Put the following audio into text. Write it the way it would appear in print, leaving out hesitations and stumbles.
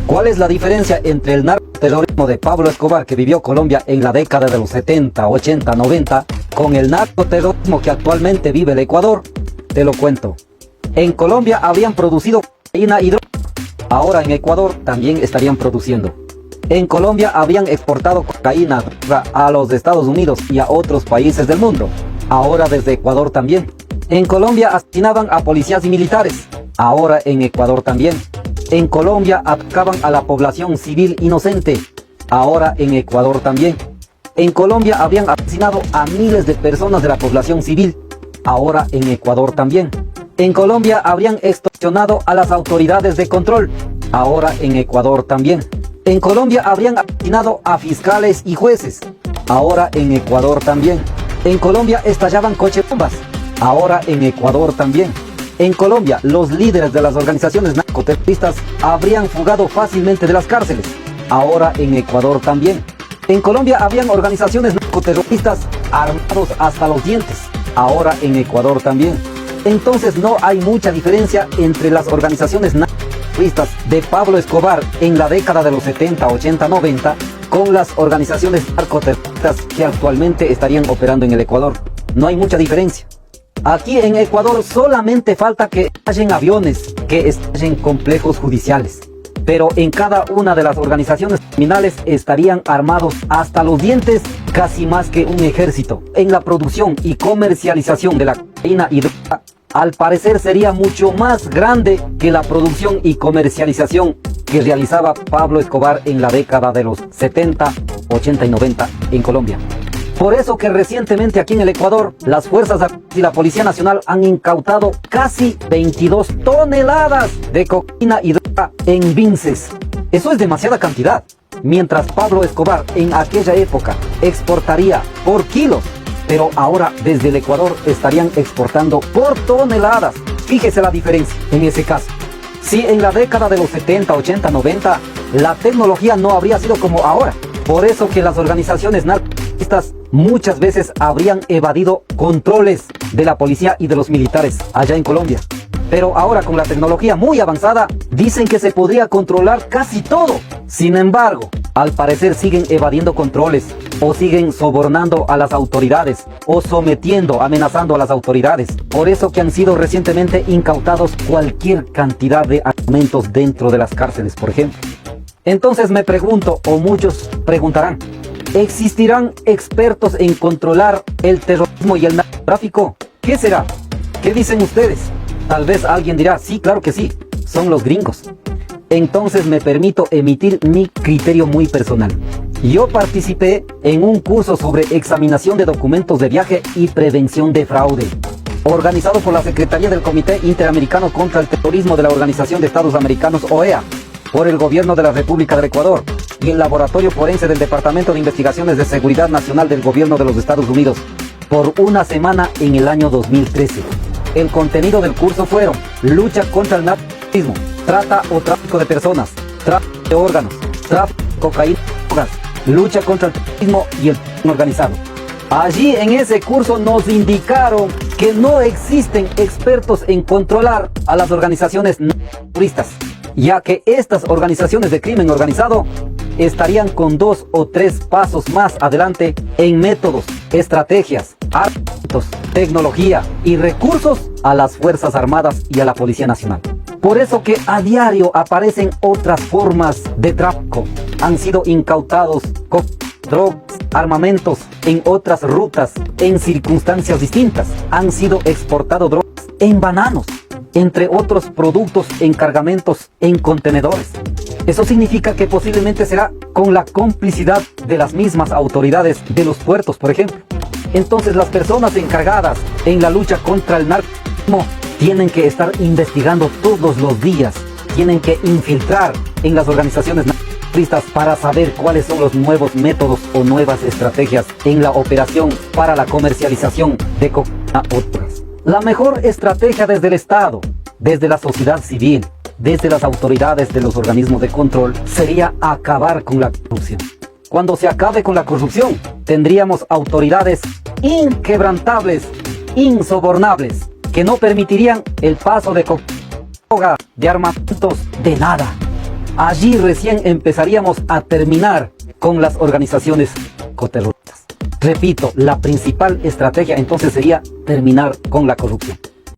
¿Cuál es la diferencia entre el narcoterrorismo de Pablo Escobar que vivió Colombia en la década de los 70, 80, 90 con el narcoterrorismo que actualmente vive el Ecuador? Te lo cuento. En Colombia habían producido cocaína y droga. Ahora en Ecuador también estarían produciendo. En Colombia habían exportado cocaína a los Estados Unidos y a otros países del mundo. Ahora desde Ecuador también. En Colombia asesinaban a policías y militares. Ahora en Ecuador también. En Colombia atacaban a la población civil inocente. Ahora en Ecuador también. En Colombia habían asesinado a miles de personas de la población civil. Ahora en Ecuador también. En Colombia habrían extorsionado a las autoridades de control. Ahora en Ecuador también. En Colombia habrían asesinado a fiscales y jueces. Ahora en Ecuador también. En Colombia estallaban cochebombas. Ahora en Ecuador también. En Colombia, los líderes de las organizaciones narcoterroristas habrían fugado fácilmente de las cárceles. Ahora en Ecuador también. En Colombia habían organizaciones narcoterroristas armados hasta los dientes. Ahora en Ecuador también. Entonces no hay mucha diferencia entre las organizaciones narcoterroristas de Pablo Escobar en la década de los 70, 80, 90 con las organizaciones narcoterroristas que actualmente estarían operando en el Ecuador. No hay mucha diferencia. Aquí en Ecuador solamente falta que estallen aviones, que estallen complejos judiciales. Pero en cada una de las organizaciones criminales estarían armados hasta los dientes, casi más que un ejército. En la producción y comercialización de la cocaína y droga, al parecer sería mucho más grande que la producción y comercialización que realizaba Pablo Escobar en la década de los 70, 80 y 90 en Colombia. Por eso que recientemente aquí en el Ecuador, las Fuerzas Armadas y la Policía Nacional han incautado casi 22 toneladas de cocaína y droga en Vinces. Eso es demasiada cantidad. Mientras Pablo Escobar en aquella época exportaría por kilos, pero ahora desde el Ecuador estarían exportando por toneladas. Fíjese la diferencia en ese caso. Si en la década de los 70, 80, 90, la tecnología no habría sido como ahora. Por eso que las organizaciones narcoterroristas muchas veces habrían evadido controles de la policía y de los militares allá en Colombia. Pero ahora con la tecnología muy avanzada, dicen que se podría controlar casi todo. Sin embargo, al parecer siguen evadiendo controles, o siguen sobornando a las autoridades, o sometiendo, amenazando a las autoridades. Por eso que han sido recientemente incautados cualquier cantidad de armamentos dentro de las cárceles, por ejemplo. Entonces me pregunto, o muchos preguntarán, ¿existirán expertos en controlar el terrorismo y el narcotráfico? ¿Qué será? ¿Qué dicen ustedes? Tal vez alguien dirá, sí, claro que sí, son los gringos. Entonces me permito emitir mi criterio muy personal. Yo participé en un curso sobre examinación de documentos de viaje y prevención de fraude, organizado por la Secretaría del Comité Interamericano contra el Terrorismo de la Organización de Estados Americanos, OEA, por el Gobierno de la República del Ecuador y el Laboratorio Forense del Departamento de Investigaciones de Seguridad Nacional del Gobierno de los Estados Unidos, por una semana en el año 2013. El contenido del curso fueron lucha contra el narcoterrorismo, trata o tráfico de personas, tráfico de órganos, tráfico de cocaína y drogas, lucha contra el terrorismo y el crimen organizado. Allí en ese curso nos indicaron que no existen expertos en controlar a las organizaciones terroristas, ya que estas organizaciones de crimen organizado estarían con 2 o 3 pasos más adelante en métodos, estrategias, armamentos, tecnología y recursos a las Fuerzas Armadas y a la Policía Nacional. Por eso que a diario aparecen otras formas de tráfico. Han sido incautados drogas, armamentos en otras rutas, en circunstancias distintas. Han sido exportados drogas en bananos, entre otros productos en cargamentos en contenedores. Eso significa que posiblemente será con la complicidad de las mismas autoridades de los puertos, por ejemplo. Entonces las personas encargadas en la lucha contra el narcoterrorismo tienen que estar investigando todos los días, tienen que infiltrar en las organizaciones narcoterroristas para saber cuáles son los nuevos métodos o nuevas estrategias en la operación para la comercialización de cocaína o drogas. La mejor estrategia desde el Estado, desde la sociedad civil, desde las autoridades de los organismos de control, sería acabar con la corrupción. Cuando se acabe con la corrupción, tendríamos autoridades inquebrantables, insobornables, que no permitirían el paso de droga, de armamentos, de nada. Allí recién empezaríamos a terminar con las organizaciones coterroristas. Repito, la principal estrategia entonces sería terminar con la corrupción.